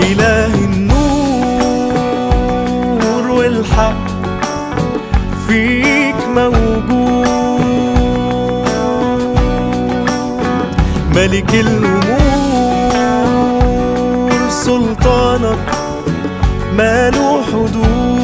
إله النور والحق فيك موجود، ملك الأمور سلطانك ماله حدود.